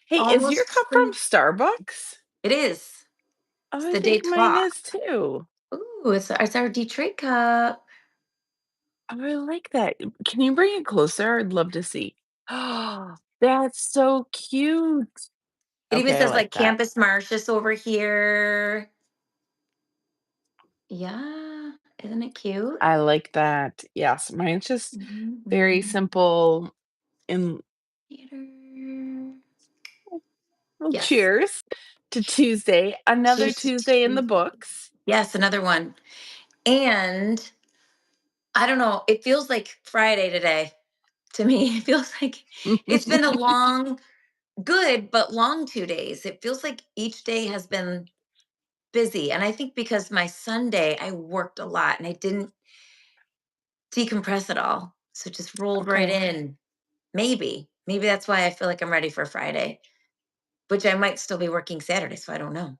Hey, is your Almost cup from spring. Starbucks? It is. Oh, It's I the think mine Detroit. is too. Ooh, it's our Detroit cup. Oh, I like that. Can you bring it closer? I'd love to see. Oh, that's so cute. It even Okay, I says, like like, that. Campus Martius over here. Yeah, isn't it cute? I like that. Yes, mine's just Mhm, very mhm. simple and Theater. well, Yes. cheers to Tuesday. Another Cheers to Tuesday in the Tuesday. books. Yes, another one. And I don't know, it feels like Friday today to me. It feels like it's been a long, good, but long 2 days. It feels like each day has been busy. And I think because my Sunday, I worked a lot and I didn't decompress at all. So it just rolled right Okay. in. Maybe that's why I feel like I'm ready for Friday, which I might still be working Saturday. So I don't know.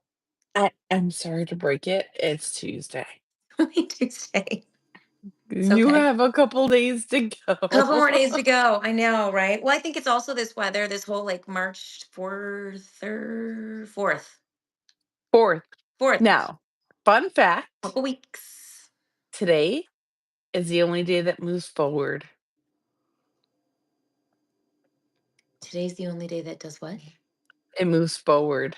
I'm sorry to break it. It's Tuesday. Only Tuesday. It's You okay. have a couple days to Couple go. more days to go. I know, right? Well, I think it's also this weather, this whole like March 4th or 4th. 4th. 4th. Now, fun fact, Couple weeks. today is the only day that moves forward. Today's the only day that does what? It moves forward.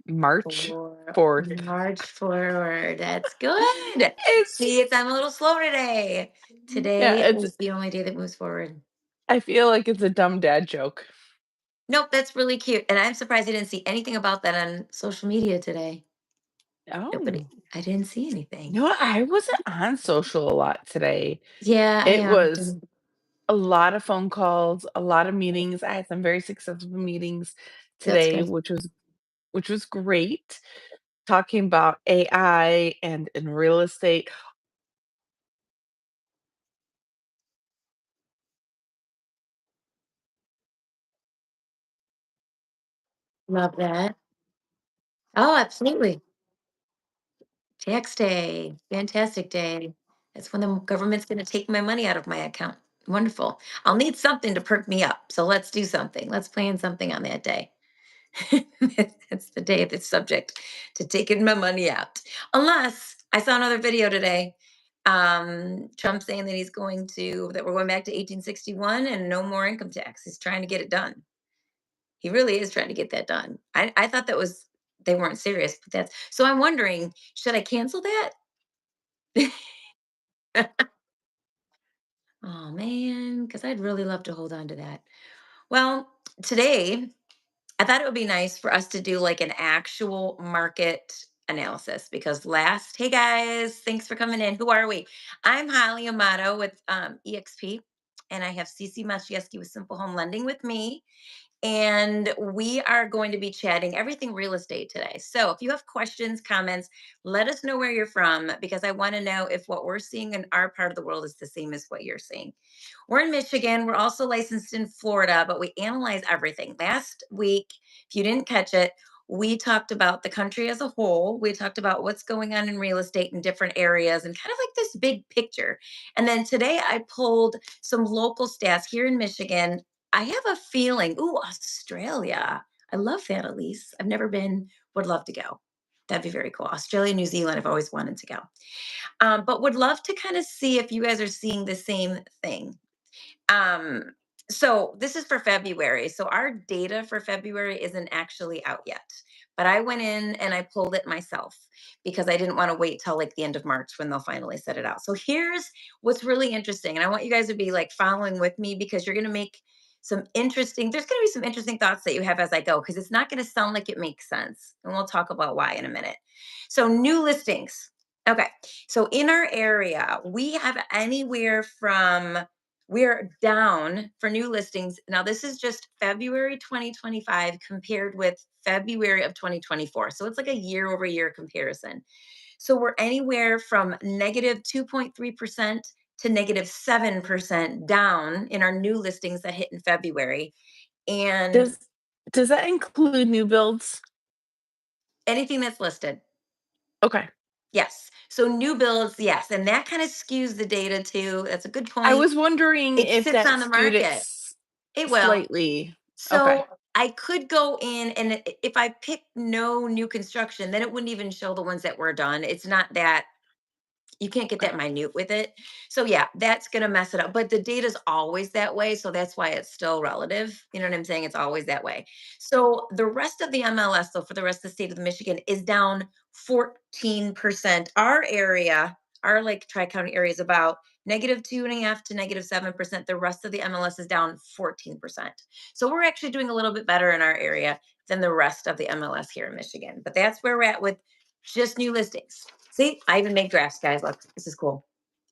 March For 4th. March forward. That's good. It's See, I'm a little slow today. yeah, Today it's is the only day that moves forward. I feel like it's a dumb dad joke. Nope, that's really cute. And I'm surprised I didn't see anything about that on social media today. Nobody, Oh. I didn't see anything. You know what? I wasn't on social a lot today. Yeah, I It am. was a lot of phone calls, a lot of meetings. I had some very successful meetings That's today, good. which was great. Talking about AI and in real estate. Love that. Oh, absolutely. Tax day. Fantastic day. That's when the government's going to take my money out of my account. Wonderful. I'll need something to perk me up. So let's do something. Let's plan something on that day. That's the day that's subject to taking my money out. Unless I saw another video today. Trump saying that that we're going back to 1861 and no more income tax. He's trying to get it done. He really is trying to get that done. I thought that was they weren't serious, but that's so I'm wondering, should I cancel that? Oh man, because I'd really love to hold on to that. Well, today I thought it would be nice for us to do like an actual market analysis because hey guys, thanks for coming in. Who are we? I'm Holly Amato with EXP, and I have Cece Mashieski with Simple Home Lending with me. And we are going to be chatting everything real estate today. So if you have questions, comments, let us know where you're from because I want to know if what we're seeing in our part of the world is the same as what you're seeing. We're in Michigan. We're also licensed in Florida, but we analyze everything. Last week, if you didn't catch it, we talked about the country as a whole. We talked about what's going on in real estate in different areas and kind of like this big picture. And then today I pulled some local stats here in Michigan. I have a feeling, ooh, Australia. I love that, Elise. I've never been, would love to go. That'd be very cool. Australia, New Zealand, I've always wanted to go. But would love to kind of see if you guys are seeing the same thing. Um, so this is for February. So our data for February isn't actually out yet. But I went in and I pulled it myself because I didn't want to wait till like the end of March when they'll finally set it out. So here's what's really interesting. And I want you guys to be like following with me because you're going to make there's going to be some interesting thoughts that you have as I go because it's not going to sound like it makes sense. And we'll talk about why in a minute. So new listings. Okay. So in our area, we have anywhere from we're down for new listings. Now, this is just February 2025 compared with February of 2024. So it's like a year over year comparison. So we're anywhere from negative 2.3% to negative 7% down in our new listings that hit in February. And Does does that include new builds? anything that's listed. Okay. Yes. So new builds, yes. And that kind of skews the data too. That's a good I point. was wondering It if sits that on the skewed it market. It will. slightly. Okay. So I could go in and if I pick no new construction, then it wouldn't even show the ones that were done. It's not that you can't get that minute with it. So yeah, that's gonna mess it up. But the data's always that way. So that's why it's still relative. You know what I'm saying? It's always that way. So the rest of the MLS, though, for the rest of the state of Michigan is down 14%. Our area, our like tri-county area is about -2.5 to -7%. The rest of the MLS is down 14%. So we're actually doing a little bit better in our area than the rest of the MLS here in Michigan. But that's where we're at with just new listings. See, I even make graphs, guys. Look, this is cool.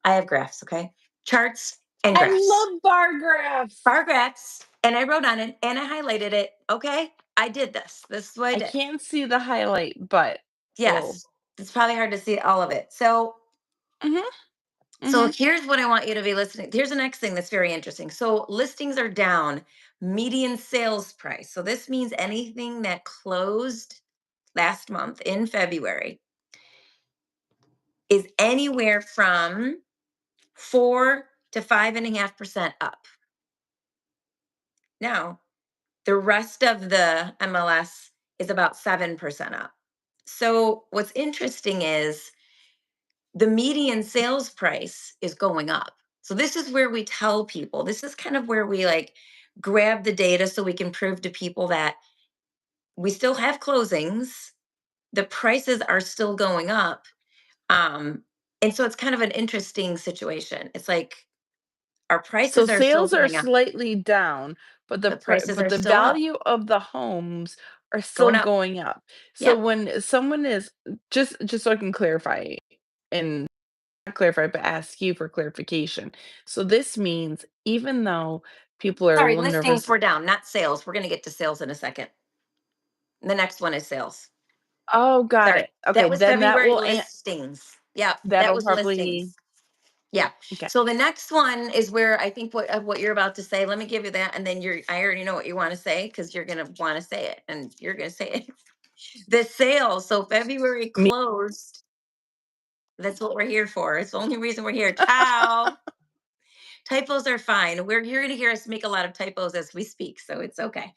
I have graphs, okay? Charts and I graphs. love bar graphs. Bar graphs. And I wrote on it and I highlighted it. Okay. I did this. This is what I I did. can't see the highlight, but we'll Yes. It's probably hard to see all of it. Mhm, So mhm. here's what I want you to be listening. Here's the next thing that's very interesting. So listings are down, median sales price. So this means anything that closed last month in February is anywhere from 4 to 5.5% up. Now, the rest of the MLS is about 7% up. So, what's interesting is the median sales price is going up. So, this is where we tell people, this is kind of where we like grab the data so we can prove to people that we still have closings, the prices are still going up. Um, and so, it's kind of an interesting situation. It's like our So prices are still sales are going up, slightly down, but the prices but are the still up, value of the homes are still going up. going up. So Yep. when someone is just so I can clarify and not clarify, but ask you for clarification. So this means even though people are a Sorry, little listings nervous. were down, not sales. We're going to get to sales in a second. The next one is sales. Oh, got Sorry. it. Okay, That was then that February will listings. Yep, that that'll was probably listings. Yeah. okay. So the next one is where I think what you're about to say. Let me give you that, and then I already know what you want to say because you're gonna want to say it, and you're gonna say it. The sales. So February Me closed. That's what we're here for. It's the only reason we're here. Ciao. Typos are fine. You're going to hear us make a lot of typos as we speak, so it's okay.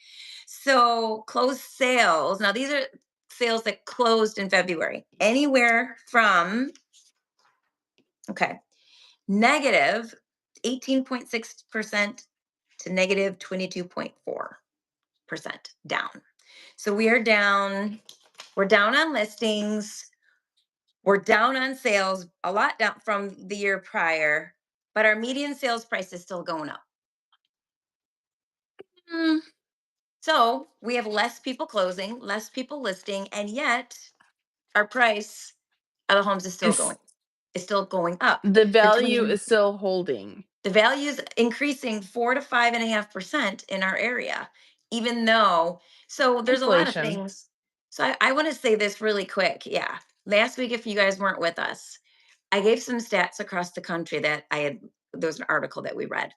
So, closed sales. Now, these are sales that closed in February. Anywhere from negative 18.6% to negative 22.4% down. So we are down. We're down on listings. We're down on sales, a lot down from the year prior, but our median sales price is still going up. mm, So we have less people closing, less people listing, and yet our price of the homes is is still going up. the value Between is still holding the values increasing 4 to 5.5% in our area, even though there's a lot of inflation. things. So I want to say this really quick. Yeah. Last week, if you guys weren't with us, I gave some stats across the country that there was an article that we read.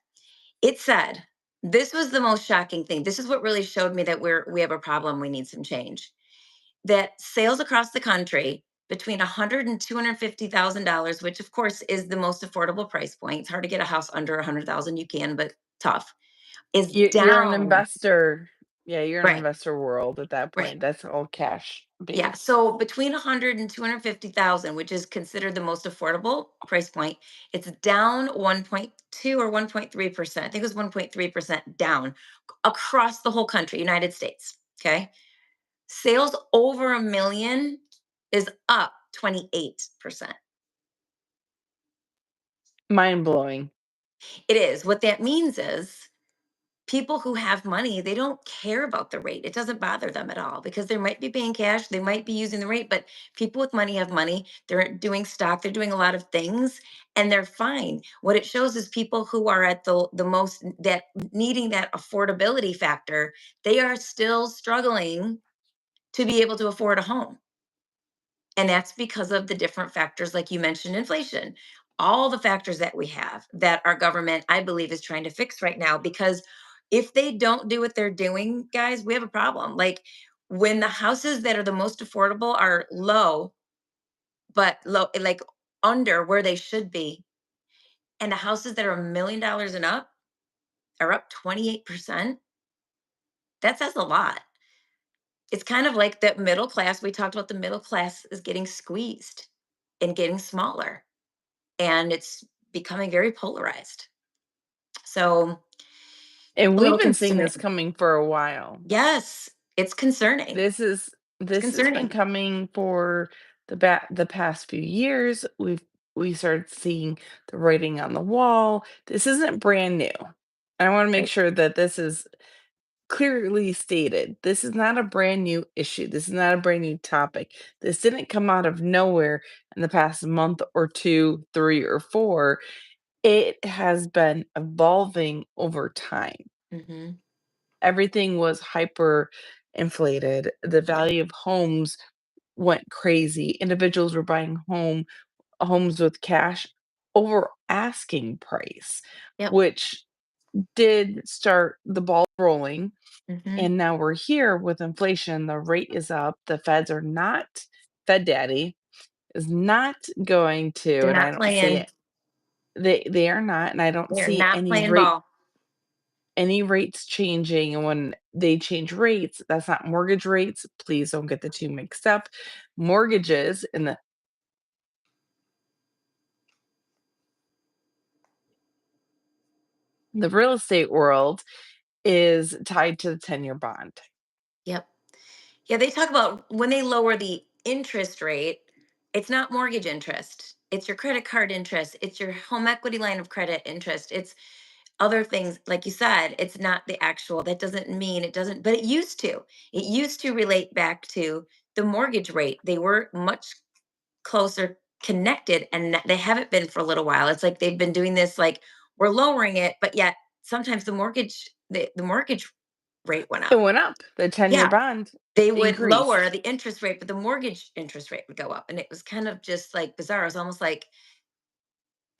It said, this was the most shocking thing. This is what really showed me that we have a problem, we need some change. That sales across the country between 100 and $250,000, which of course is the most affordable price point. It's hard to get a house under 100,000. You can, but tough. Is You're an down. investor. Yeah, you're an Right. investor world at that Right. point. That's all cash Yeah. based. So between 100 and 250,000, which is considered the most affordable price point, it's down 1.2 or 1.3%. I think it was 1.3% down across the whole country, United States. Okay. Sales over 1 million is up 28%. Mind blowing. It is. What that means is people who have money, they don't care about the rate. It doesn't bother them at all because they might be paying cash, they might be using the rate, but people with money have money. They're doing stock, they're doing a lot of things and they're fine. What it shows is people who are at the most that needing that affordability factor, they are still struggling to be able to afford a home. And that's because of the different factors, like you mentioned, inflation, all the factors that we have that our government, I believe, is trying to fix right now. Because if they don't do what they're doing, guys, we have a problem. Like when the houses that are the most affordable are low, but low, like under where they should be, and the houses that are $1 million and up are up 28%. That says a lot. It's kind of like that middle class. We talked about the middle class is getting squeezed and getting smaller, and it's becoming very polarized. So And a we've little been seeing this concerning. coming for a while. Yes, it's concerning. This is It's this has been concerning. coming for the past few years. We started seeing the writing on the wall. This isn't brand new. I want to make Right. sure that this is clearly stated. This is not a brand new issue. This is not a brand new topic. This didn't come out of nowhere in the past month or two, three or four. It has been evolving over time. Hmm. Everything was hyper inflated. The Yep. value of homes went crazy. Individuals were buying homes with cash over asking price, Yep. which did start the ball rolling. Hmm. And now we're here with inflation. The rate is up. The feds are not, Fed Daddy is not going to, They're and I not don't see playing. it. They are not, and I don't They're see not playing ball. any rates changing. And when they change rates, that's not mortgage rates. Please don't get the two mixed up. Mortgages in the real estate world is tied to the 10-year bond. Yep. Yeah, they talk about when they lower the interest rate, it's not mortgage interest. It's your credit card interest. It's your home equity line of credit interest. It's other things. Like you said, it's not the actual. That doesn't mean it doesn't, but it used to. It used to relate back to the mortgage rate. They were much closer connected, and they haven't been for a little while. It's like they've been doing this, like we're lowering it, but yet sometimes the mortgage rate went It up. went up. The 10-year Yeah, bond they would lower increased. the interest rate, but the mortgage interest rate would go up. And it was kind of just like bizarre. It was almost like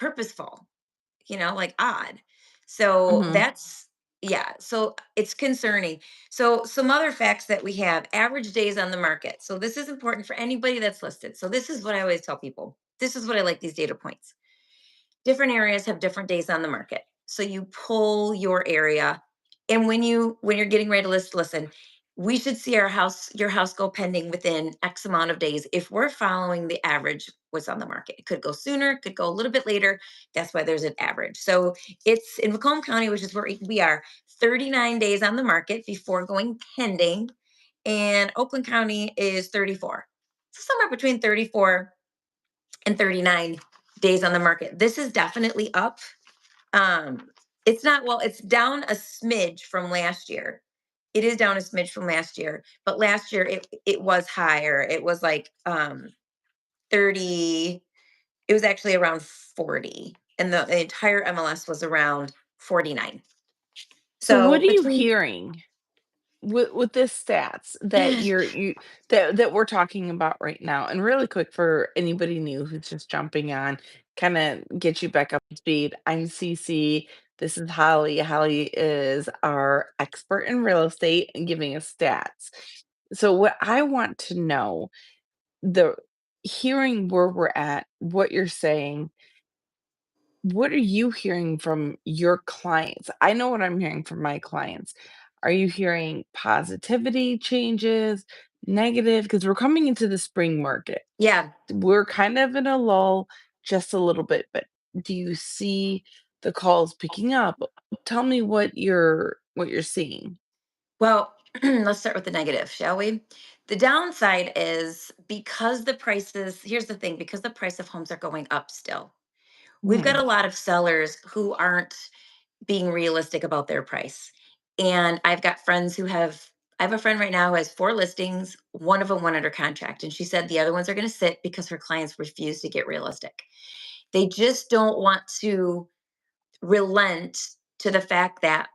purposeful, like odd. So Mhm. that's, yeah. So it's concerning. So some other facts that we have: average days on the market. So this is important for anybody that's listed. So this is what I always tell people. This is what I like, these data points. Different areas have different days on the market. So you pull your area, and when you're getting ready to listen, we should see your house go pending within X amount of days if we're following the average what's on the market. It could go sooner, could go a little bit later. That's why there's an average. So it's in Macomb County, which is where we are, 39 days on the market before going pending, and Oakland County is 34. So somewhere between 34 and 39 days on the market. This is definitely up. Um, it's not, well, it's down a smidge from last year. It is down a smidge from last year, but last year it was higher. It was like 30, it was actually around 40. And the entire MLS was around 49. So what So are you between hearing with this stats that that we're talking about right now? And really quick for anybody new who's just jumping on, kind of get you back up to speed. I'm CC. This is Holly. Holly is our expert in real estate and giving us stats. So what I want to know, the hearing where we're at, what you're saying, what are you hearing from your clients? I know what I'm hearing from my clients. Are you hearing positivity changes, negative? Because we're coming into the spring market. yeah. We're kind of in a lull just a little bit, but do you see the calls picking up? Tell me what you're seeing. Well, let's start with the negative, shall we? The downside is because the prices, here's the thing, because the price of homes are going up still. We've got Mhm. a lot of sellers who aren't being realistic about their price. And I have a friend right now who has four listings. One of them went under contract. And she said the other ones are going to sit because her clients refuse to get realistic. They just don't want to relent to the fact that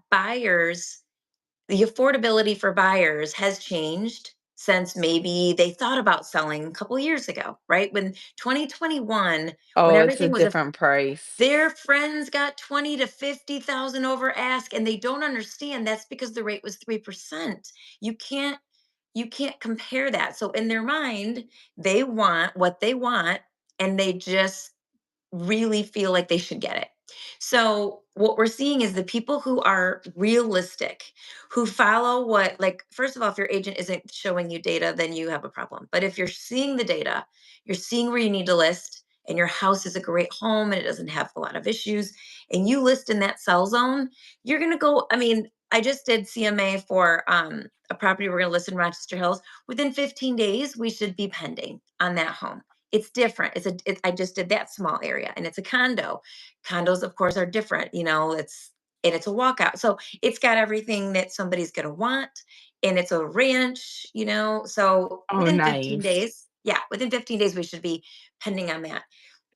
the affordability for buyers has changed since maybe they thought about selling a couple years ago, right? When 2021, when Oh, it's a everything was different price. their friends got 20 to 50,000 over ask, and they don't understand that's because the rate was 3%. You can't you can't compare that. So in their mind, they want what they want, and they just really feel like they should get it. So what we're seeing is the people who are realistic, who follow what, like, first of all, if your agent isn't showing you data, then you have a problem. But if you're seeing the data, you're seeing where you need to list, and your house is a great home and it doesn't have a lot of issues, and you list in that sell zone, you're gonna go. I mean, I just did CMA for a property we're gonna list in Rochester Hills. Within 15 days, we should be pending on that home. It's different. I just did that small area, and it's a condo. Condos, of course, are different, and it's a walkout. So it's got everything that somebody's gonna want, and it's a ranch, So Oh, within 15 nice. days, yeah, within 15 days we should be pending on that.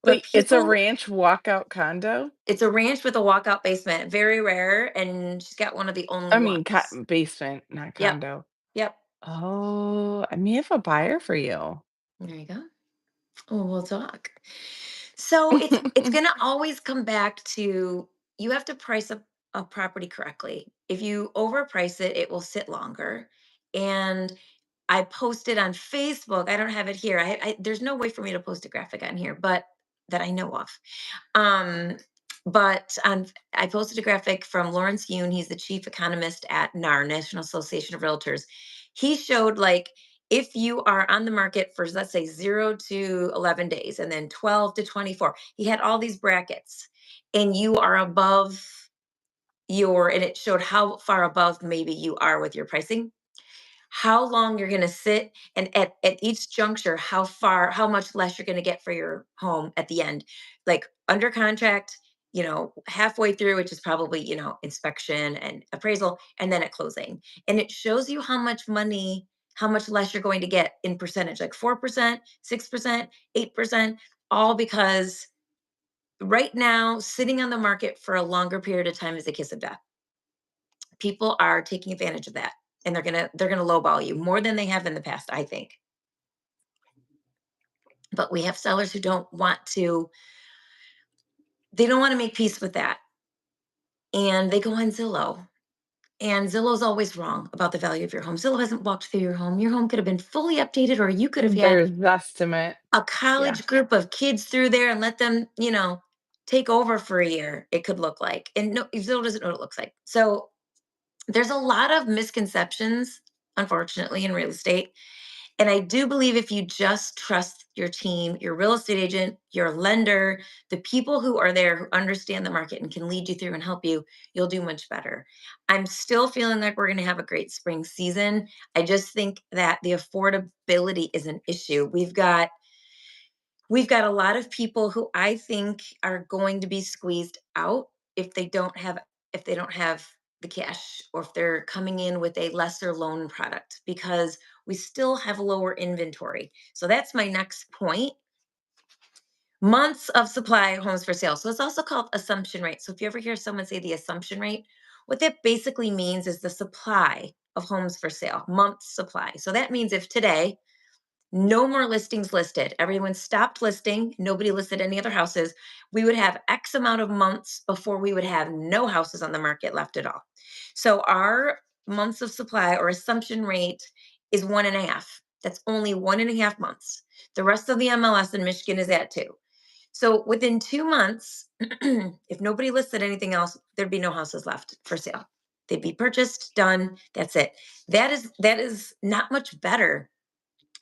But Wait, it's a people ranch walkout condo? it's a ranch with a walkout basement, very rare, and she's got one of the only I mean, ones. basement, not Yep. condo. Yep. Oh, I may have a buyer for you. There you go. Oh, we'll talk. So it's gonna always come back to, you have to price a property correctly. If you overprice it, it will sit longer. And I posted on Facebook. I don't have it here. There's no way for me to post a graphic on here, but that I know of. Um, but I posted a graphic from Lawrence Yun. He's the chief economist at NAR, National Association of Realtors. He showed, like, if you are on the market for, let's say, 0 to 11 days and then 12 to 24, he had all these brackets, and you are above and it showed how far above maybe you are with your pricing, how long you're going to sit, and at each juncture how much less you're going to get for your home at the end, like under contract, halfway through, which is probably, inspection and appraisal, and then at closing. And it shows you how much less you're going to get in percentage, like 4%, 6%, 8%, all because right now sitting on the market for a longer period of time is a kiss of death. People are taking advantage of that, and they're gonna lowball you more than they have in the past, I think. But we have sellers who don't want to make peace with that, and they go on Zillow. And Zillow's always wrong about the value of your home. Zillow hasn't walked through your home. Your home could have been fully updated, or you could have had There's estimate. a Yeah. college group of kids through there and let them, take over for a year. It could look like, and no, Zillow doesn't know what it looks like. So there's a lot of misconceptions, unfortunately, in real estate. And I do believe if you just trust your team, your real estate agent, your lender, the people who are there who understand the market and can lead you through and help you, you'll do much better. I'm still feeling like we're going to have a great spring season. I just think that the affordability is an issue. We've got a lot of people who I think are going to be squeezed out if they don't have the cash, or if they're coming in with a lesser loan product, because we still have lower inventory. So that's my next point. Months of supply of homes for sale. So it's also called assumption rate. So if you ever hear someone say the assumption rate, what that basically means is the supply of homes for sale, months supply. So that means if today no more listings listed, everyone stopped listing, nobody listed any other houses, we would have X amount of months before we would have no houses on the market left at all. So our months of supply or assumption rate is 1.5. That's only 1.5 months. The rest of the MLS in Michigan is at 2. So within 2 months, if nobody listed anything else, there'd be no houses left for sale. They'd be purchased, done, that's it. That is not much better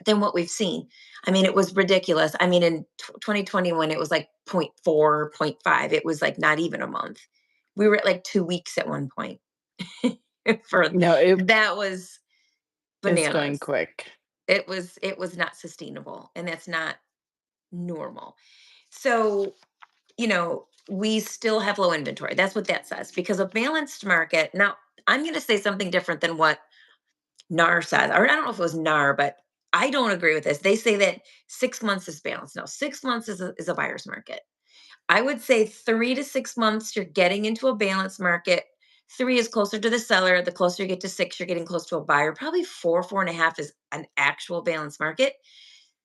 than what we've seen. I mean, it was ridiculous. I mean, in 2020, when it was like point 0.4, point 0.5, it was like not even a month. We were at like 2 weeks at one point. For No, that was it's going bananas. quick. It was not sustainable, and that's not normal. So, we still have low inventory. That's what that says, because a balanced market. Now, I'm going to say something different than what NAR says, or I don't know if it was NAR, but I don't agree with this. They say that 6 months is balanced. No, 6 months is a buyer's market. I would say 3 to 6 months, you're getting into a balanced market. 3 is closer to the seller. The closer you get to 6, you're getting close to a buyer. Probably 4.5 is an actual balanced market.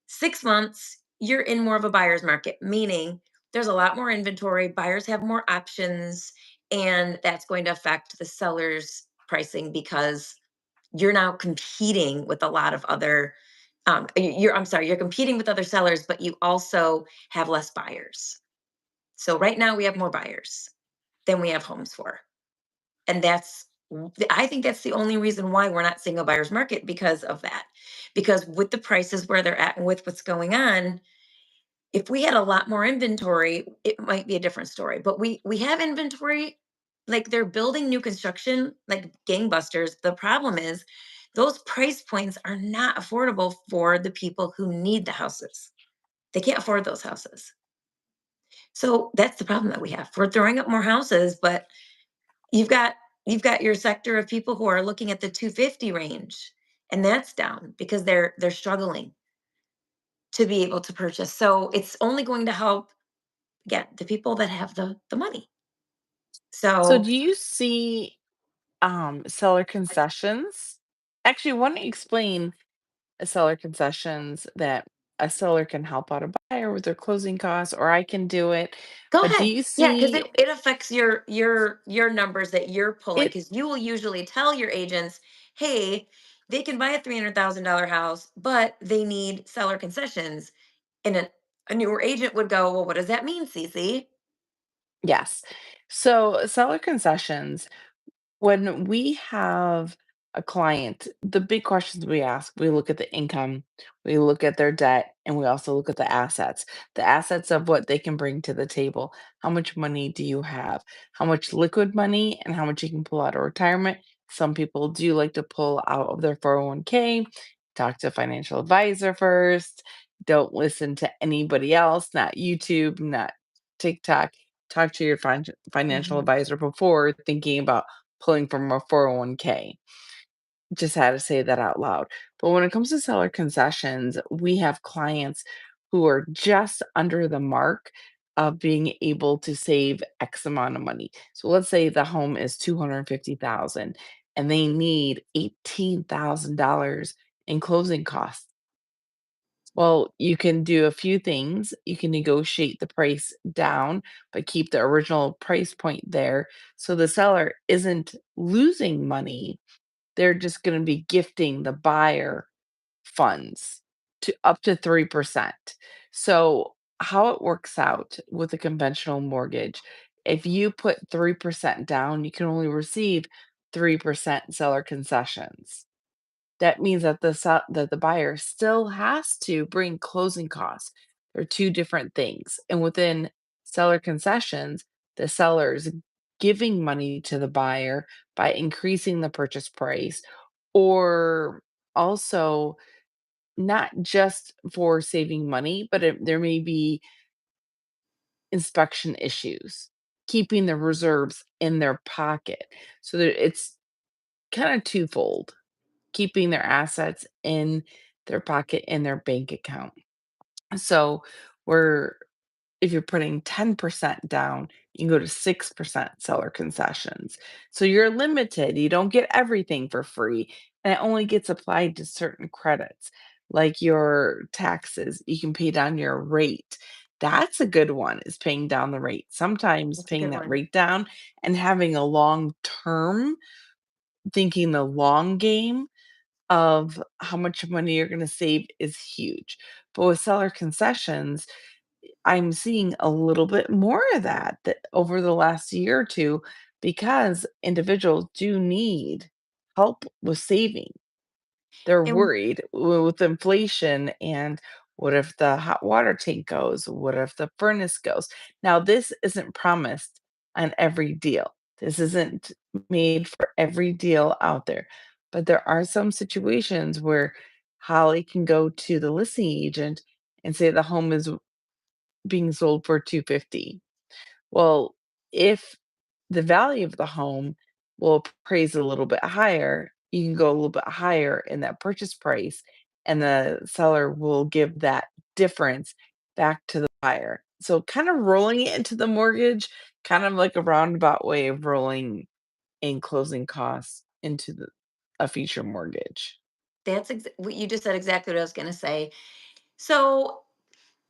6 months, you're in more of a buyer's market, meaning there's a lot more inventory, buyers have more options, and that's going to affect the seller's pricing, because you're now competing with a lot of other I'm sorry, you're competing with other sellers, but you also have less buyers. So right now we have more buyers than we have homes for. And I think that's the only reason why we're not seeing a buyer's market, because of that. Because with the prices where they're at and with what's going on, if we had a lot more inventory, it might be a different story. But we have inventory, like they're building new construction like gangbusters. The problem is those price points are not affordable for the people who need the houses. They can't afford those houses. So that's the problem that we have. We're throwing up more houses, but you've got you've got your sector of people who are looking at the 250 range, and that's down because they're struggling to be able to purchase. So it's only going to help, again, the people that have the money. So So do you see seller concessions? Actually, why don't you explain a seller concessions that a seller can help out a buyer with their closing costs, or I can do it. go But do ahead. you Yeah, because see it affects your numbers that you're pulling, it? because you will usually tell your agents, hey, they can buy a $300,000 house, but they need seller concessions. And a newer agent would go, well, what does that mean, Cece? Yes. So seller concessions, when we have a client, the big questions we ask, we look at the income, we look at their debt, and we also look at the assets. The assets of what they can bring to the table. How much money do you have? How much liquid money and how much you can pull out of retirement? Some people do like to pull out of their 401k. Talk to a financial advisor first. Don't listen to anybody else, not YouTube, not TikTok. Talk to your financial Mhm. advisor before thinking about pulling from a 401k. Just had to say that out loud. But when it comes to seller concessions, we have clients who are just under the mark of being able to save X amount of money. So let's say the home is 250,000 and they need $18,000 in closing costs. Well, you can do a few things. You can negotiate the price down, but keep the original price point there. So the seller isn't losing money. They're just going to be gifting the buyer funds to up to 3%. So, how it works out with a conventional mortgage, if you put 3% down, you can only receive 3% seller concessions. That means that that the buyer still has to bring closing costs. They're 2 different things, and within seller concessions, the seller is giving money to the buyer by increasing the purchase price, or also not just for saving money, but there may be inspection issues, keeping the reserves in their pocket. So that it's kinda twofold. Keeping their assets in their pocket in their bank account. So we're if you're putting 10% down, you can go to 6% seller concessions. So you're limited. You don't get everything for free, and it only gets applied to certain credits, like your taxes. You can pay down your rate. That's a good one, is paying down the rate. Sometimes That's a paying good that one. rate down and having a long term, thinking the long game of how much money you're gonna save is huge. But with seller concessions, I'm seeing a little bit more of that over the last year or 2 because individuals do need help with saving. They're And worried with inflation and what if the hot water tank goes? What if the furnace goes? Now, this isn't promised on every deal. This isn't made for every deal out there. But there are some situations where Holly can go to the listing agent and say the home is being sold for 250. Well, if the value of the home will appraise a little bit higher, you can go a little bit higher in that purchase price, and the seller will give that difference back to the buyer. So kind of rolling it into the mortgage, kind of like a roundabout way of rolling in closing costs into a future mortgage. what you just said, exactly what I was going to say. So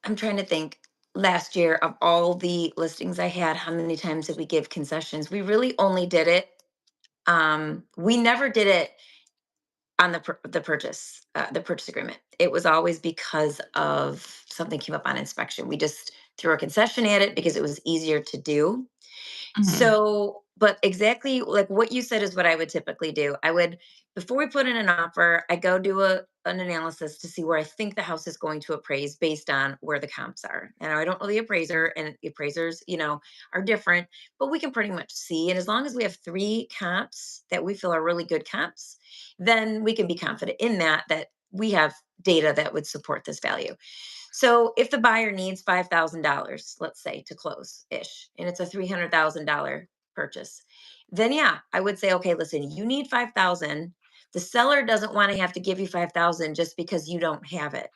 I'm trying to think, last year of all the listings I had, how many times did we give concessions? We really only did it. We never did it on the purchase agreement. It was always because of something came up on inspection. We just threw a concession at it because it was easier to do. Mhm. So, but exactly like what you said is what I would typically do. I would, before we put in an offer, I go do an analysis to see where I think the house is going to appraise based on where the comps are. And I don't know the appraiser, and the appraisers, are different, but we can pretty much see. And as long as we have three comps that we feel are really good comps, then we can be confident in that we have data that would support this value. So if the buyer needs $5,000, let's say, to close ish, and it's a $300,000 purchase, then yeah, I would say, okay, listen, you need 5,000. The seller doesn't want to have to give you 5,000 just because you don't have it.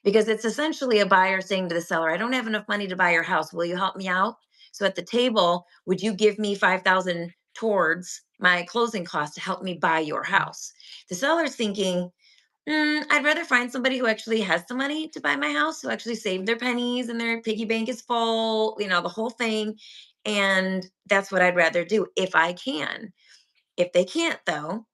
Because it's essentially a buyer saying to the seller, I don't have enough money to buy your house. Will you help me out? So at the table, would you give me 5,000 towards my closing costs to help me buy your house? The seller's thinking, I'd rather find somebody who actually has the money to buy my house, who actually saved their pennies and their piggy bank is full, the whole thing. And that's what I'd rather do if I can. If they can't, though,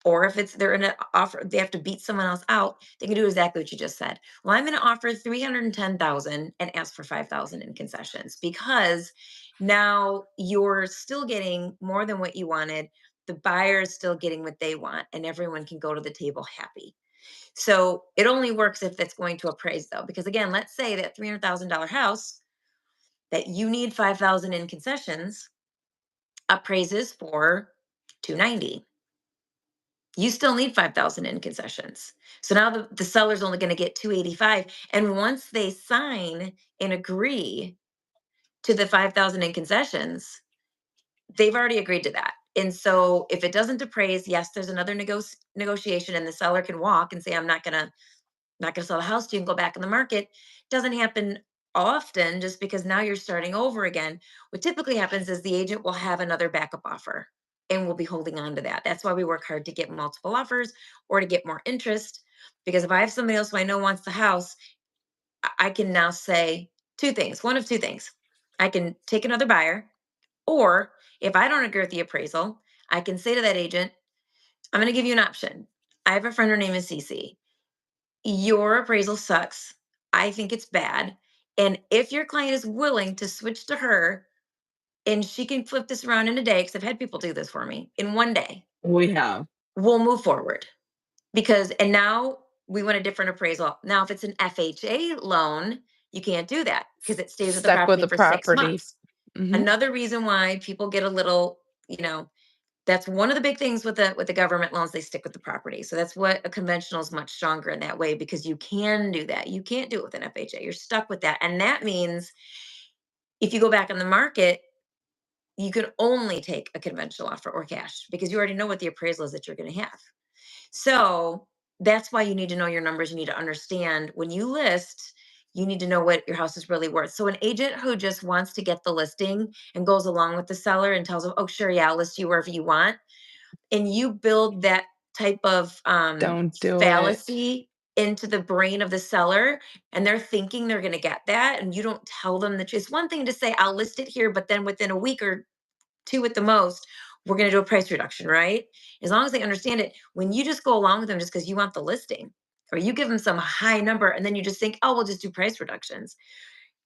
or if they're in an offer, they have to beat someone else out, they can do exactly what you just said. Well, I'm going to offer 310,000 and ask for 5,000 in concessions because now you're still getting more than what you wanted. The buyer is still getting what they want, and everyone can go to the table happy. So it only works if it's going to appraise though, because again, let's say that $300,000 house that you need 5,000 in concessions appraises for 290. You still need 5,000 in concessions. So now the seller's only going to get 285. And once they sign and agree to the 5,000 in concessions, they've already agreed to that. And so if it doesn't appraise, yes, there's another negotiation and the seller can walk and say, I'm not going to sell the house to you and go back in the market. Doesn't happen often just because now you're starting over again. What typically happens is the agent will have another backup offer and we'll be holding on to that. That's why we work hard to get multiple offers or to get more interest. Because if I have somebody else who I know wants the house, I can now say two things, one of two things. I can take another buyer, or if I don't agree with the appraisal, I can say to that agent, I'm going to give you an option. I have a friend, her name is Cece. Your appraisal sucks. I think it's bad. And if your client is willing to switch to her and she can flip this around in a day, because I've had people do this for me in one day, We have. we'll move forward. And now we want a different appraisal. Now, if it's an FHA loan, you can't do that because it stays with the Stuck with property the for six property. months. Mhm. Another reason why people get a little, that's one of the big things with the government loans. They stick with the property. So that's what a conventional is much stronger in that way because you can do that. You can't do it with an FHA. You're stuck with that. And that means if you go back on the market, you can only take a conventional offer or cash because you already know what the appraisal is that you're going to have. So that's why you need to know your numbers. You need to understand when you list, you need to know what your house is really worth. So an agent who just wants to get the listing and goes along with the seller and tells them, oh, sure, yeah, I'll list you wherever you want, and you build that type of Don't do it. fallacy into the brain of the seller, and they're thinking they're going to get that, and you don't tell them that. It's one thing to say I'll list it here, but then within a week or two at the most, we're going to do a price reduction, right? As long as they understand it, when you just go along with them just because you want the listing, or you give them some high number and then you just think, oh, we'll just do price reductions,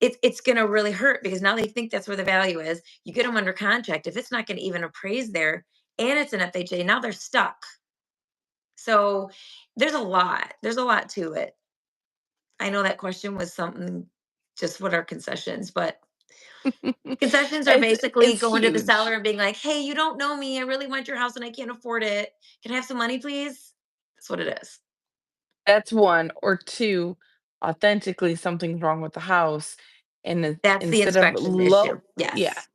it's going to really hurt because now they think that's where the value is. You get them under contract. If it's not going to even appraise there and it's an FHA, now they're stuck. So there's a lot to it. I know that question was something, just what are concessions, but concessions are It's basically it's going to the huge. seller and being like, hey, you don't know me, I really want your house and I can't afford it, can I have some money please? That's what it is. That's one, or two, authentically, something's wrong with the house, and That's the instead of inspection issue. yeah, Yes.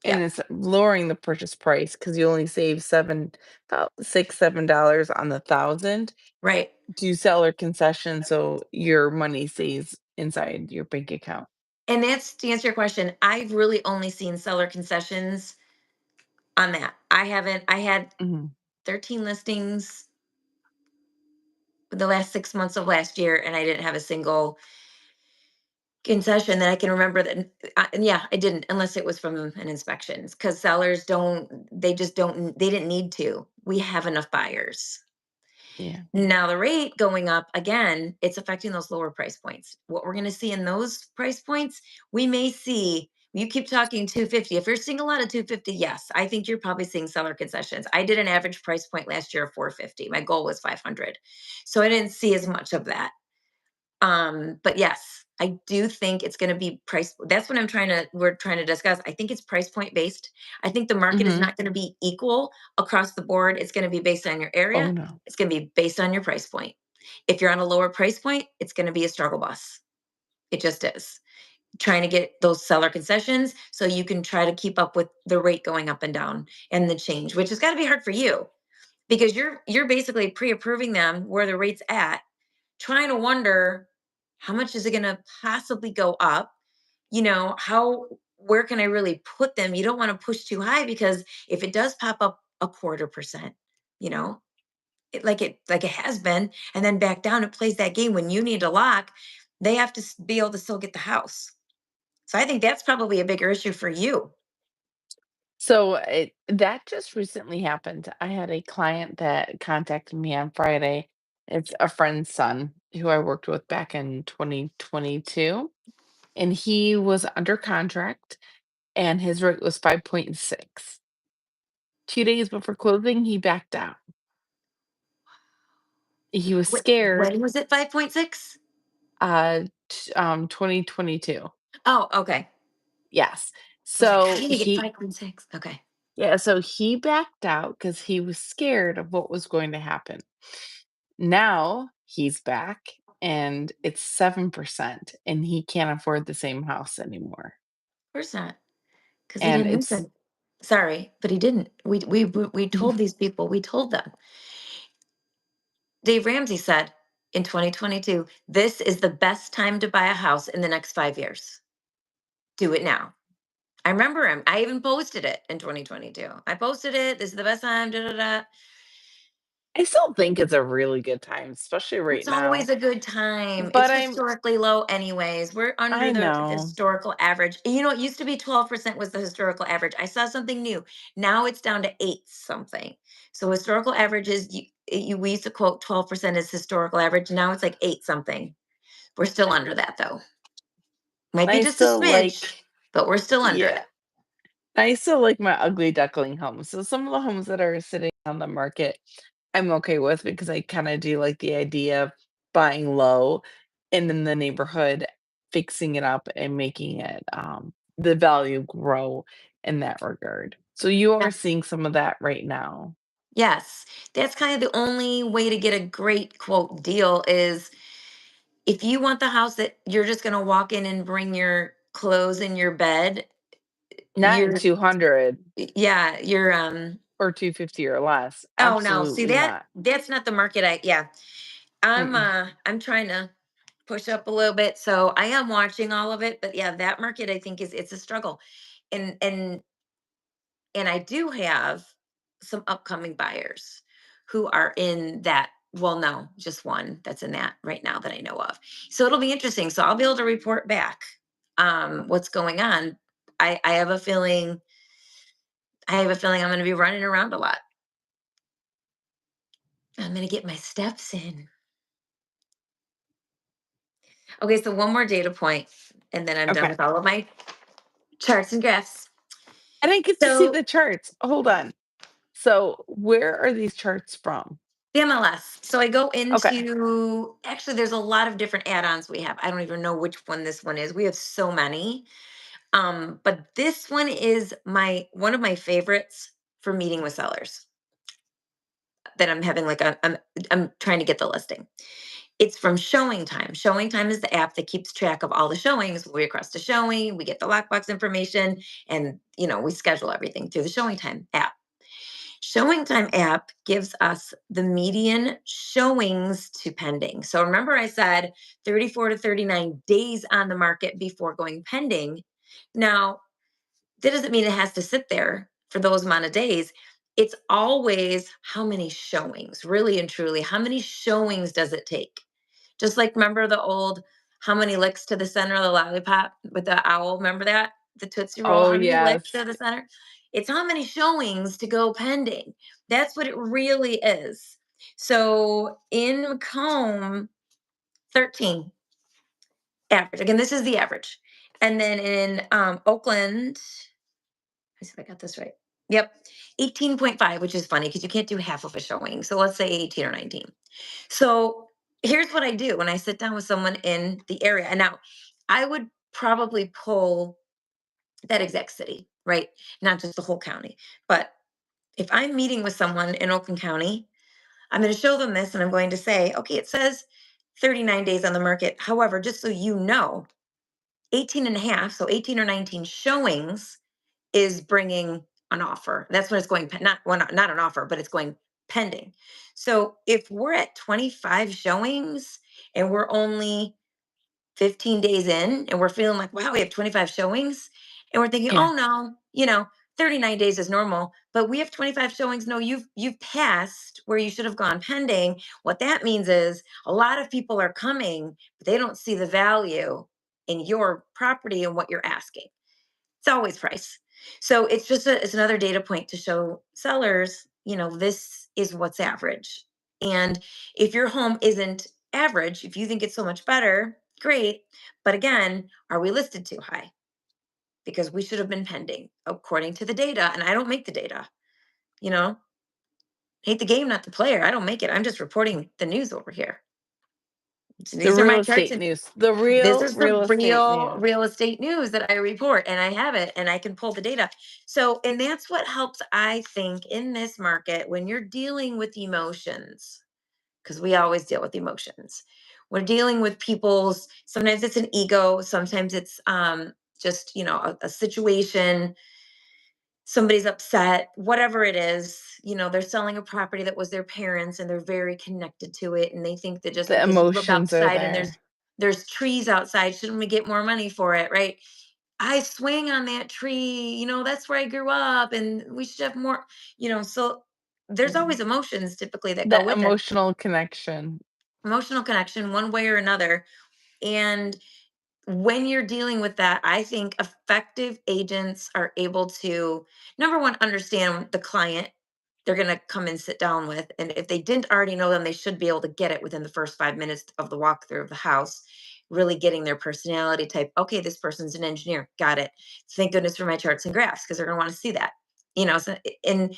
and Yep. it's lowering the purchase price because you only save 7 about 6, $7 on the 1,000, Right. do seller concession so your money stays inside your bank account. And that's to answer your question. I've really only seen seller concessions on that. I had Mhm. 13 listings the last 6 months of last year, and I didn't have a single concession that I can remember that. And yeah, I didn't, unless it was from an inspections, because sellers don't, they just don't, they didn't need to. We have enough buyers. Yeah. Now, the rate going up again, it's affecting those lower price points. What we're going to see in those price points, we may see. You keep talking 250. If you're seeing a lot of 250, yes, I think you're probably seeing seller concessions. I did an average price point last year of 450. My goal was 500. So I didn't see as much of that. But yes, I do think it's going to be price. That's what we're trying to discuss. I think it's price point based. I think the market is Hmm. not going to be equal across the board. It's going to be based on your Oh area. no. It's going to be based on your price point. If you're on a lower price point, it's going to be a struggle bus. It just is. Trying to get those seller concessions so you can try to keep up with the rate going up and down and the change, which has got to be hard for you because you're basically pre-approving them where the rate's at, trying to wonder how much is it going to possibly go up, how where can I really put them. You don't want to push too high because if it does pop up a quarter percent, you know like it has been, and then back down, it plays that game when you need to lock. They have to be able to still get the house. So I think that's probably a bigger issue for you. So that just recently happened. I had a client that contacted me on Friday. It's a friend's son who I worked with back in 2022, and he was under contract, and his rate was 5.6. 2 days before closing, he backed out. He was scared. When was it 5.6? 2022. Oh, okay. Yes. I was like, how So did you get he 5.6? Okay. Yeah, so he backed out because he was scared of what was going to happen. Now he's back and it's 7% and he can't afford the same house anymore. Where's that? Because he And didn't it's listen. Sorry, but he didn't. We told these people, we told them. Dave Ramsey said in 2022, this is the best time to buy a house in the next 5 years. Do it now. I remember him. I even posted it in 2022. I posted it. This is the best time. Da, da, da. I still think it's a really good time, especially right It's now. always a good time. But It's historically low, anyways. We're under I the know. historical average. It used to be 12% was the historical average. I saw something new. Now it's down to eight something. So historical averages, we used to quote 12% as historical average. Now it's like eight something. We're still under that though. Might be I just a still smidge, like, but we're still under yeah. it. I still like my ugly duckling homes. So some of the homes that are sitting on the market, I'm okay with because I kind of do like the idea of buying low and in the neighborhood, fixing it up and making it the value grow in that regard. So you are Yes. seeing some of that right now. Yes. That's kind of the only way to get a great quote deal is if you want the house that you're just going to walk in and bring your clothes in your bed, Not at you're 200 yeah, you're or 250 or less. oh no, see Absolutely not. that's not the market. I'm Mm-mm. I'm trying to push up a little bit. So I am watching all of it, but yeah, that market I think is it's a struggle. And I do have some upcoming buyers who are in that. Well, no, just one that's in that right now that I know of. So it'll be interesting. So I'll be able to report back what's going on. I have a feeling I'm going to be running around a lot. I'm going to get my steps in. Okay, so one more data point, and then I'm done Okay. with all of my charts and graphs. I didn't get to see So the charts. Hold on. So where are these charts from? the MLS. So I go Okay. into actually there's a lot of different add-ons we have. I don't even know which one this one is. We have so many. But this one is my one of my favorites for meeting with sellers that I'm having I'm trying to get the listing. It's from Showing Time. Showing Time is the app that keeps track of all the showings. We request a showing, we get the lockbox information, and we schedule everything through the Showing Time app. Showing Time app gives us the median showings to pending. So remember, I said 34 to 39 days on the market before going pending. Now, that doesn't mean it has to sit there for those amount of days. It's always how many showings, really and truly, how many showings does it take? Just like remember the old how many licks to the center of the lollipop with the owl? Remember that? The Tootsie Roll, Oh, how many licks yes. to the center? It's how many showings to go pending. That's what it really is. So in Macomb, 13 average. Again, this is the average. And then in Oakland, let's see if I got this right. Yep, 18.5, which is funny because you can't do half of a showing. So let's say 18 or 19. So here's what I do when I sit down with someone in the area. And now I would probably pull that exact city, right? Not just the whole county. But if I'm meeting with someone in Oakland County, I'm going to show them this and I'm going to say, okay, it says 39 days on the market. However, just so you know, 18 and a half, so 18 or 19 showings is bringing an offer. That's when it's going, not, well, not an offer, but it's going pending. So if we're at 25 showings and we're only 15 days in and we're feeling like, wow, we have 25 showings. And we're thinking, Yeah. oh no, 39 days is normal, but we have 25 showings. No, you've passed where you should have gone pending. What that means is a lot of people are coming, but they don't see the value in your property and what you're asking. It's always price. So it's another data point to show sellers, this is what's average. And if your home isn't average, if you think it's so much better, great. But again, are we listed too high? Because we should have been pending according to the data. And I don't make the data, you know, hate the game, not the player. I don't make it. I'm just reporting the news over here. So The these are real my charts. estate news. The This real is the real estate real news. real estate news that I report, and I have it, and I can pull the data. So, and that's what helps, I think, in this market when you're dealing with emotions, because we always deal with emotions. We're dealing with people's, sometimes it's an ego, sometimes it's just, a situation, somebody's upset, whatever it is, they're selling a property that was their parents and they're very connected to it. And they think that just The because you look emotions are outside and there. there's trees outside, shouldn't we get more money for it? Right. I swing on that tree, that's where I grew up and we should have more, so there's Mhm. always emotions typically that go The with it. emotional connection. Emotional connection, one way or another. And when you're dealing with that, I think effective agents are able to, number one, understand the client they're going to come and sit down with. And if they didn't already know them, they should be able to get it within the first 5 minutes of the walkthrough of the house, really getting their personality type. Okay, this person's an engineer. Got it. Thank goodness for my charts and graphs because they're going to want to see that. So, and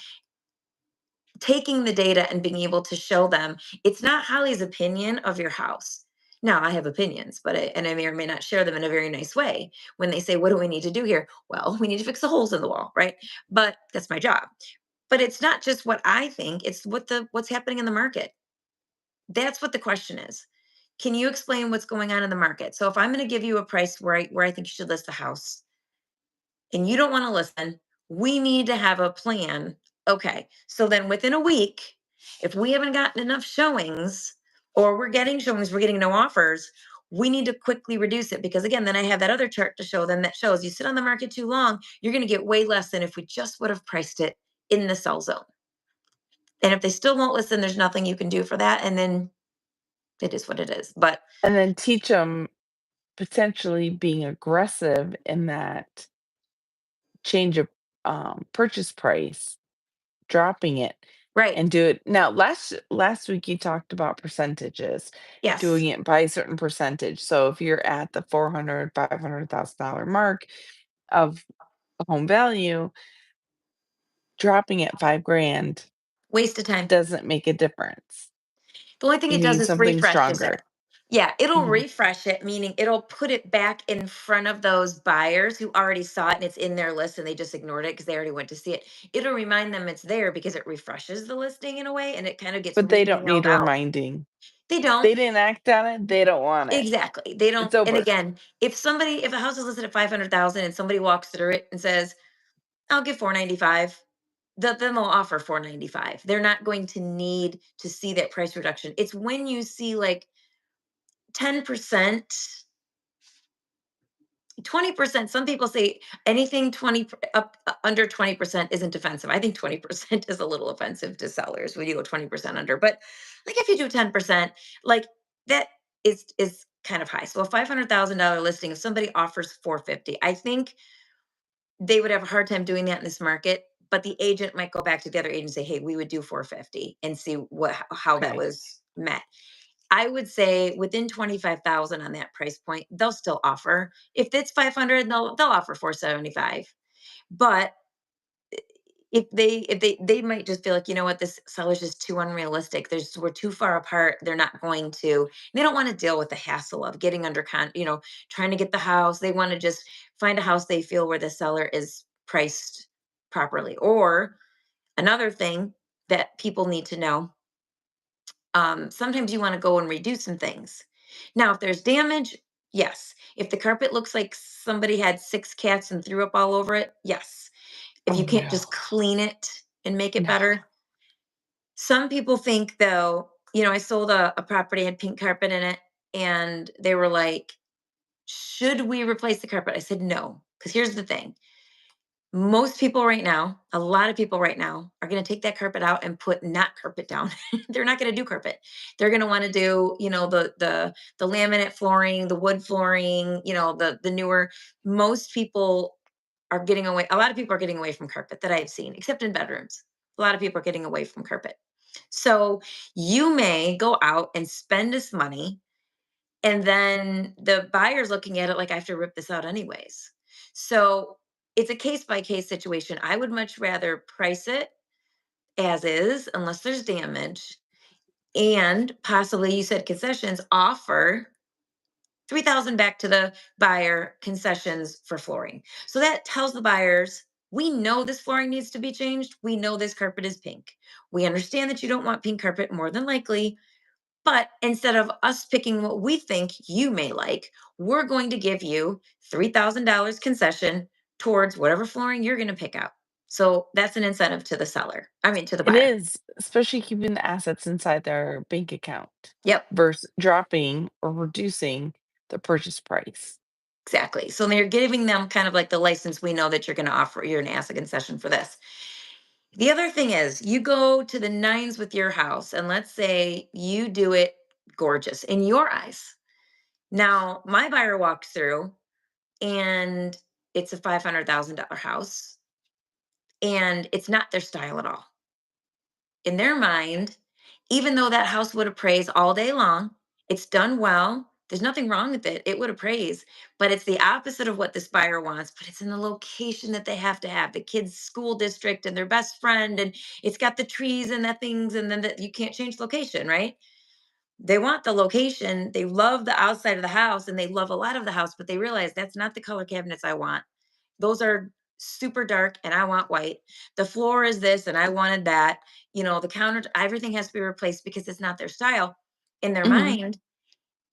taking the data and being able to show them it's not Holly's opinion of your house. Now, I have opinions, and I may or may not share them in a very nice way. When they say, "What do we need to do here?" Well, we need to fix the holes in the wall, right? But that's my job. But it's not just what I think; it's what's happening in the market. That's what the question is. Can you explain what's going on in the market? So, if I'm going to give you a price where I think you should list the house, and you don't want to listen, we need to have a plan. Okay. So then within a week, if we haven't gotten enough showings or we're getting showings, we're getting no offers, we need to quickly reduce it because again, then I have that other chart to show them that shows you sit on the market too long, you're going to get way less than if we just would have priced it in the sell zone. And if they still won't listen, there's nothing you can do for that. And then it is what it is. But And then teach them potentially being aggressive in that change of purchase price, dropping it right. and do it. Now, last week you talked about percentages, Yes. doing it by a certain percentage. So if you're at the 400, $500,000 mark of home value, dropping it 5 grand Waste of time. doesn't make a difference. The only thing You it does need is something refreshes it. stronger. Yeah, it'll Mhm. refresh it, meaning it'll put it back in front of those buyers who already saw it and it's in their list and they just ignored it because they already went to see it. It'll remind them it's there because it refreshes the listing in a way and it kind of gets But they don't re-emailed need out. reminding. They don't. They didn't act on it, they don't want it. Exactly. They don't. It's And over. again, if a house is listed at 500,000 and somebody walks through it and says, I'll give 495, then they'll offer 495. They're not going to need to see that price reduction. It's when you see like 10%, 20%. Some people say anything 20 up under 20% isn't offensive. I think 20% is a little offensive to sellers when you go 20% under. But like if you do 10%, like that is kind of high. So a $500,000 listing, if somebody offers 450, I think they would have a hard time doing that in this market but the agent might go back to the other agent and say, "Hey, we would do 450," and see how that Okay. was met. I would say within 25,000 on that price point, they'll still offer. If it's 500, they'll offer 475. But if they might just feel like, you know what, this seller's just too unrealistic. We're too far apart. They're not going to. They don't want to deal with the hassle of getting under trying to get the house. They want to just find a house they feel where the seller is priced properly. Or another thing that people need to know, sometimes you want to go and redo some things. Now, if there's damage, yes. If the carpet looks like somebody had six cats and threw up all over it, yes. If you Oh can't no. just clean it and make it No. better. Some people think, though, I sold a property, had pink carpet in it, and they were like, should we replace the carpet? I said no. Because here's the thing, most people right now, a lot of people right now, are going to take that carpet out and put not carpet down. They're not going to do carpet. They're going to want to do, the laminate flooring, the wood flooring, the newer. Most people are getting away. A lot of people are getting away from carpet that I've seen, except in bedrooms. A lot of people are getting away from carpet. So you may go out and spend this money, and then the buyer's looking at it like, I have to rip this out anyways. So it's a case by case situation. I would much rather price it as is, unless there's damage, and possibly, you said concessions, offer 3,000 back to the buyer, concessions for flooring. So that tells the buyers, we know this flooring needs to be changed. We know this carpet is pink. We understand that you don't want pink carpet more than likely, but instead of us picking what we think you may like, we're going to give you $3,000 concession towards whatever flooring you're going to pick out. So that's an incentive to the seller. I mean, to the It buyer. is, especially keeping the assets inside their bank account Yep, versus dropping or reducing the purchase price. exactly. So they're giving them kind of like the license. We know that you're going to ask a concession for this. The other thing is, you go to the nines with your house, and let's say you do it gorgeous in your eyes. Now, my buyer walks through, and it's a $500,000 house, and it's not their style at all. In their mind, even though that house would appraise all day long, it's done well. There's nothing wrong with it. It would appraise, but it's the opposite of what this buyer wants. But it's in the location that they have to have the kids' school district and their best friend, and it's got the trees and the things, and then you can't change location, right? They want the location. They love the outside of the house, and they love a lot of the house, but they realize that's not the color cabinets I want. Those are super dark and I want white. The floor is this and I wanted that. The counter, everything has to be replaced because it's not their style. In their Mhm. mind,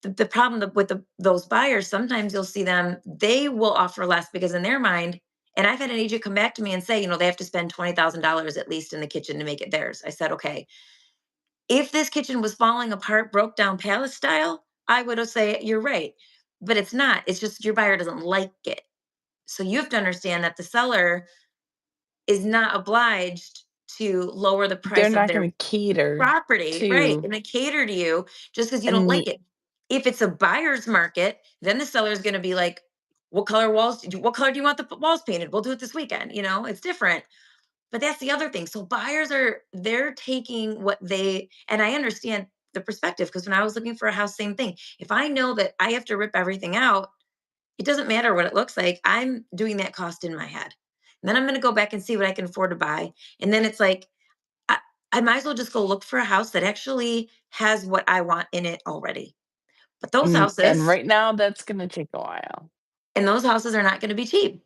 the problem with those buyers, sometimes you'll see them, they will offer less because in their mind, and I've had an agent come back to me and say, they have to spend $20,000 at least in the kitchen to make it theirs. I said, okay, if this kitchen was falling apart, broke down palace style, I would have say you're right. But it's not. It's just your buyer doesn't like it. So you have to understand that the seller is not obliged to lower the They're price of not their gonna cater property, right? to And they cater to you just because you a don't like nee it. If it's a buyer's market, then the seller is going to be like, what color do you want the walls painted? We'll do it this weekend. It's different. But that's the other thing. So buyers they're taking what and I understand the perspective, because when I was looking for a house, same thing. If I know that I have to rip everything out, it doesn't matter what it looks like. I'm doing that cost in my head. And then I'm going to go back and see what I can afford to buy. And then it's like, I, I might as well just go look for a house that actually has what I want in it already. But those and houses, right now, that's gonna take a while. those houses are not going to be cheap.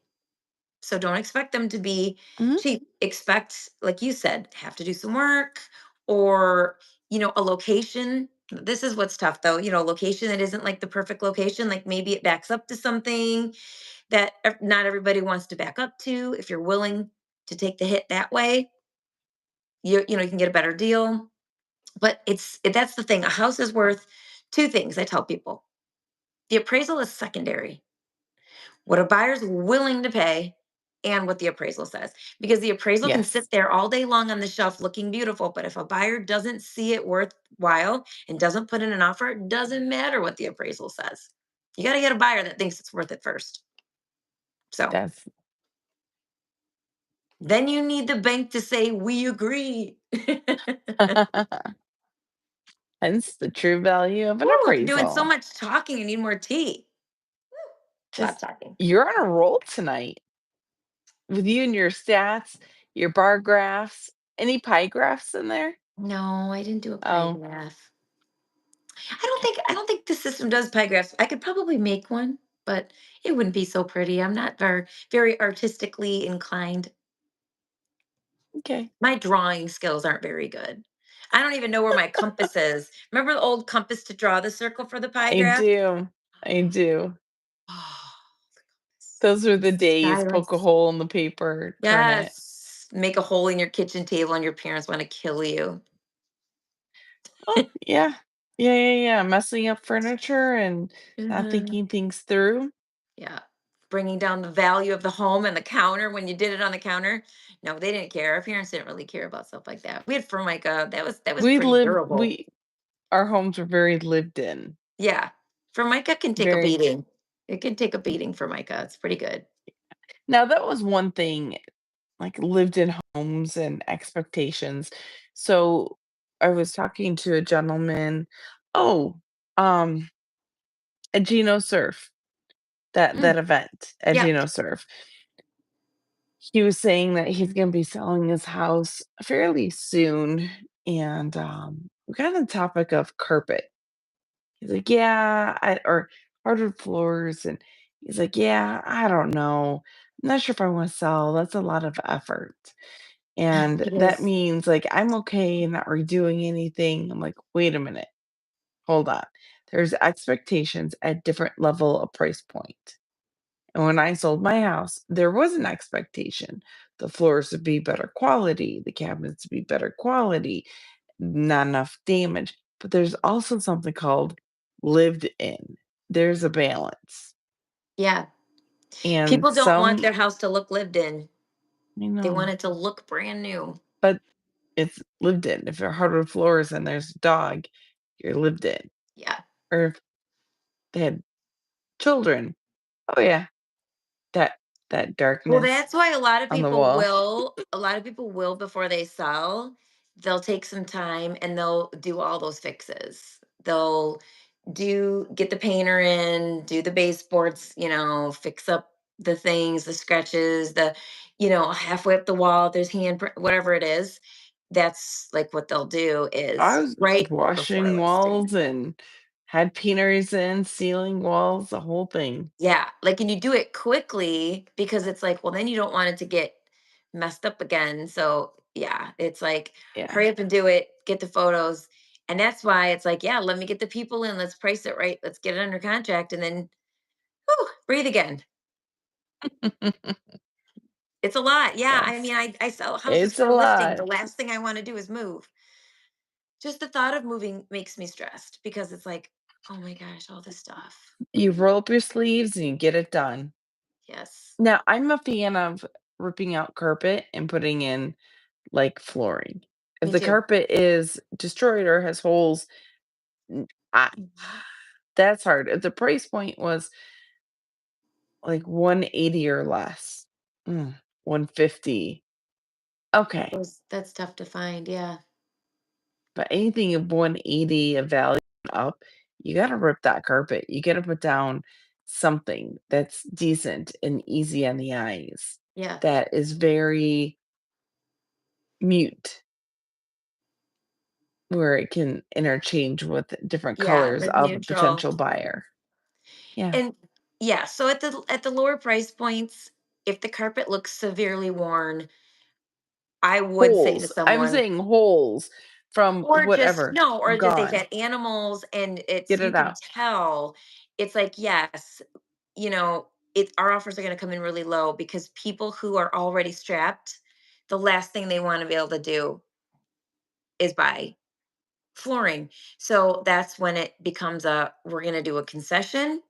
So don't expect them to be Mhm. cheap. Expect, like you said, have to do some work, or, a location. This is what's tough though, location that isn't like the perfect location. Like maybe it backs up to something that not everybody wants to back up to. If you're willing to take the hit that way, you can get a better deal. But that's the thing. A house is worth two things. I tell people the appraisal is secondary. What a buyer's willing to pay and what the appraisal says. Because the appraisal can Yes, sit there all day long on the shelf looking beautiful. But if a buyer doesn't see it worthwhile and doesn't put in an offer, it doesn't matter what the appraisal says. You got to get a buyer that thinks it's worth it first. So, that's Then you need the bank to say, "We agree." Hence the true value of an Woo, I'm doing so appraisal. much talking, I need more tea. Stop Just talking. you're on a roll tonight with you and your stats, your bar graphs. Any pie graphs in there? No, I didn't do a pie Oh, graph. I don't okay. think I don't think the system does pie graphs. I could probably make one, but it wouldn't be so pretty. I'm not very artistically inclined. Okay. My drawing skills aren't very good. I don't even know where my compass is. Remember the old compass to draw the circle for the pie I graph? do. I do. Oh, Those are the days. Poke a silence. hole in the paper, turn it. Yes. Make a hole in your kitchen table and your parents want to kill you. Oh, yeah. Yeah, yeah, yeah. Messing up furniture and not Mhm. thinking things through. Yeah. Bringing down the value of the home and the counter when you did it on the counter. No, they didn't care. Our parents didn't really care about stuff like that. We had Formica. That was We pretty lived durable. we our homes were very lived in. Yeah. Formica can take a Very beating. It can take a beating, Formica. It's pretty good. now that was one thing, like lived in homes and expectations. So I was talking to a gentleman, oh, um, at Geno Surf, that Mm. event at Yeah. Geno Surf. He was saying that he's gonna be selling his house fairly soon, and, we got on the topic of carpet. He's like, "Yeah, I" or hardwood floors, and he's like, "Yeah, I don't know. I'm not sure if I wanna sell, that's a lot of effort." And It that is. means, like, I'm okay not redoing anything. I'm like, "Wait a minute, hold on. There's expectations at different level of price point." And when I sold my house, there was an expectation. The floors would be better quality, the cabinets would be better quality, not enough damage. But there's also something called lived in. There's a balance. Yeah. And People don't want some, their house to look lived in. you They want know, it to look brand new. but it's lived in. If there are hardwood floors and there's a dog, you're lived in. Yeah. Or if they had children, oh yeah, that that Well, darkness that's why on the wall. a lot of people will before they sell, they'll take some time and they'll do all those fixes. They'll get the painter in, do the baseboards, fix up the things, the scratches, halfway up the wall, if there's handprint, whatever it is. That's like what they'll do I is was right before washing listing. walls and had painters in, sealing walls, the whole thing. Yeah, like, and you do it quickly because it's like, well, then you don't want it to get messed up again. So, yeah, it's like, Yeah. hurry up and do it, get the photos. And that's why it's like, yeah, let me get the people in, let's price it right, let's get it under contract, and then whew, breathe again. It's a lot. Yeah, I Yes. mean, I sell houses It's a for a listing. lot. The last thing I want to do is move. Just the thought of moving makes me stressed because it's like, oh my gosh, all this stuff. You roll up your sleeves and you get it done. Yes, Now, I'm a fan of ripping out carpet and putting in, like, flooring. If me the too. carpet is destroyed or has holes, n I Mhm. that's hard. If the price point was, like, 180 or less, 150, okay. That's tough to find. Yeah. But anything of 180 of value up, you gotta rip that carpet. You gotta put down something that's decent and easy on the eyes, Yeah. that is very mute, where it can interchange with different Yeah, colors like of a neutral. potential buyer. Yeah. And yeah, so at the lower price points, if the carpet looks severely worn, I would say to Holes. I'm someone, saying holes from or just whatever, no, or just they've gone. had animals and it's Get you it can out. tell. It's like, yes, our offers are going to come in really low because people who are already strapped, the last thing they want to be able to do is buy flooring. So that's when it becomes we're going to do a concession.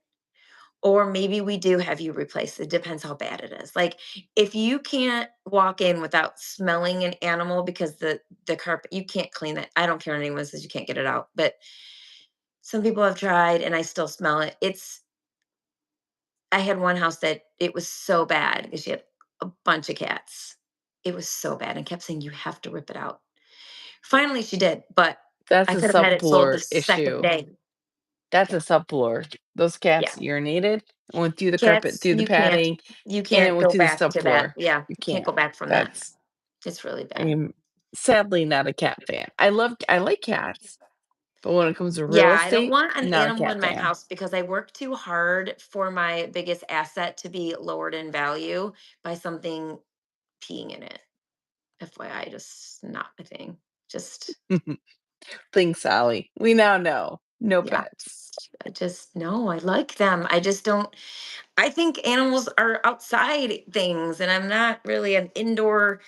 Or maybe we do have you replace it, depends how bad it is. Like, if you can't walk in without smelling an animal because the carpet you can't clean it. I don't care what anyone says you can't get it out, but some people have tried and I still smell it. I had one house that it was so bad because she had a bunch of cats. It was so bad and kept saying, "You have to rip it out." Finally, she did, but That's I a could have had it sold the subfloor second issue. day. That's a Yeah, subfloor. Those yeah. cats urinated and went through the carpet, Cats, through the padding, you and it can't went go through the back to that. subfloor. Yeah, You you can't can't. go back from that. That's It's really bad. I'm sadly not a cat fan. I like cats, but when it comes to real Yeah, I don't estate, want an not a animal cat in my fan. house because I work too hard for my biggest asset to be lowered in value by something peeing in it. FYI, just not a thing. Just Thanks, Sally. We now know. No yeah. pets. I just no, I like them. I just don't I think animals are outside things and I'm not really an indoor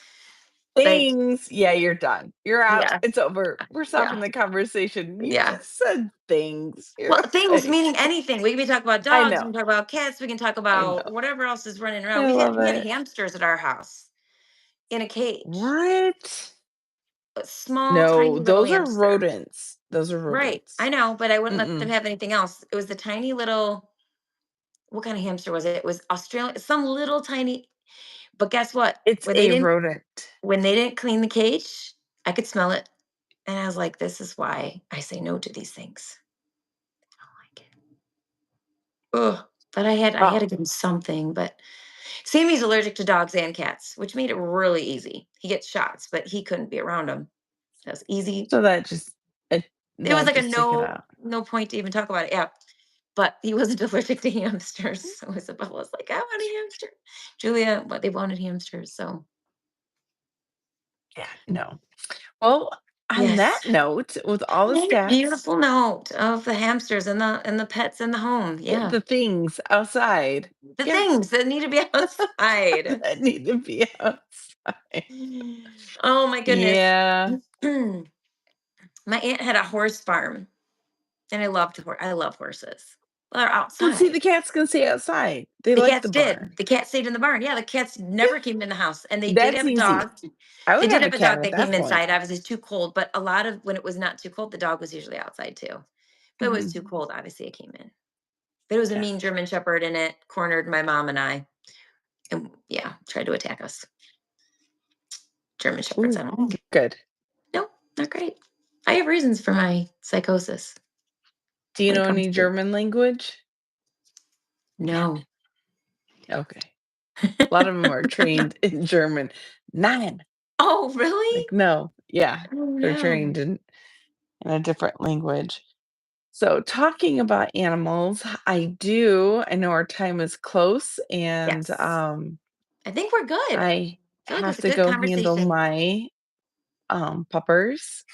like Things. Yeah, you're done. You're out. yeah. It's over. We're Yeah. stopping the conversation. You Yeah. just said things. Well, You're things like, meaning anything. We can be talking about I dogs, we know. can talk about cats, we can talk I know. about whatever else is running around. I love We had it. hamsters at our house in a cage. What? Small, No, tiny little those are hamster. rodents. Those are Right. I rodents. know, but I wouldn't let them Mm-mm. have anything else. It was the tiny little, what kind of hamster was it? It was Australian, some little tiny, but guess what? It's a rodent. When they didn't clean the cage, I could smell it. And I was like, this is why I say no to these things. I don't like it. Ugh. But I had Oh, to give him something. But Sammy's allergic to dogs and cats, which made it really easy. He gets shots, but he couldn't be around them. That was easy. so that just it It was that like a just took it out. no point to even talk about it. Yeah. But he wasn't allergic to hamsters. So Isabella's like, I want a hamster. Julia, what they wanted hamsters. So Yeah, no. Well, on that yes. note, with all the stats, Beautiful note of the hamsters and the pets in the home. Yeah. the things outside, The yeah, things that need to be outside. that need to be outside. Oh my goodness. Yeah. My aunt had a horse farm and I love horses. Well, they're Well, see, outside. the cats can stay outside. They The like cats the did. barn. The cat stayed in the barn. Yeah, the cats Yeah, never came in the house. And they did that's have a easy. dog. I They would did have a have a cat dog at that that came point. inside. Obviously, it's too cold, but a lot of when it was not too cold, the dog was usually outside too. But it was Mhm. too cold. Obviously, it came in. But it was a Yeah. mean German Shepherd, and it cornered my mom and I, and yeah, tried to attack us. German Shepherds, I Ooh, don't. good. No, not great. I have reasons for my psychosis Do you when it know comes any to German language? Damn no. it. Okay. A lot of them are trained in German. Nein. Oh, really? Like, no. Yeah. Oh They're no. trained in a different language. So, talking about animals, I know our time is close and Yes. I think we're good. I I feel like it was have a to good go handle conversation. my puppers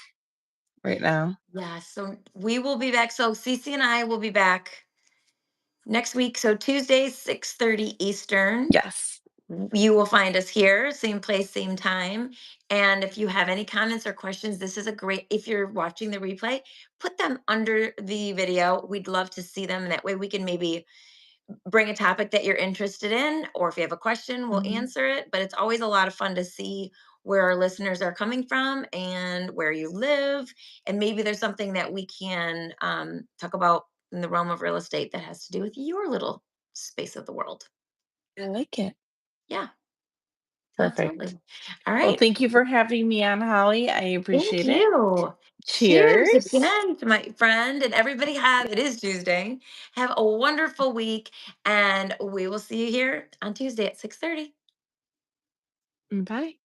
right now. Yeah, so we will be back. So Cece and I will be back next week. So Tuesday, 6:30 Eastern. Yes. You will find us here, same place, same time. And if you have any comments or questions, this is a great, if you're watching the replay, put them under the video. We'd love to see them. And that way we can maybe bring a topic that you're interested in, or if you have a question, we'll Mhm. answer it. But it's always a lot of fun to see where our listeners are coming from and where you live. And maybe there's something that we can talk about in the realm of real estate that has to do with your little space of the world. I like it. Yeah, Perfect. absolutely. All Well, right. thank you for having me on, Holly. I Thank appreciate it. you. Cheers Cheers. again to my friend and everybody it is Tuesday. Have a wonderful week and we will see you here on Tuesday at 6:30. Bye.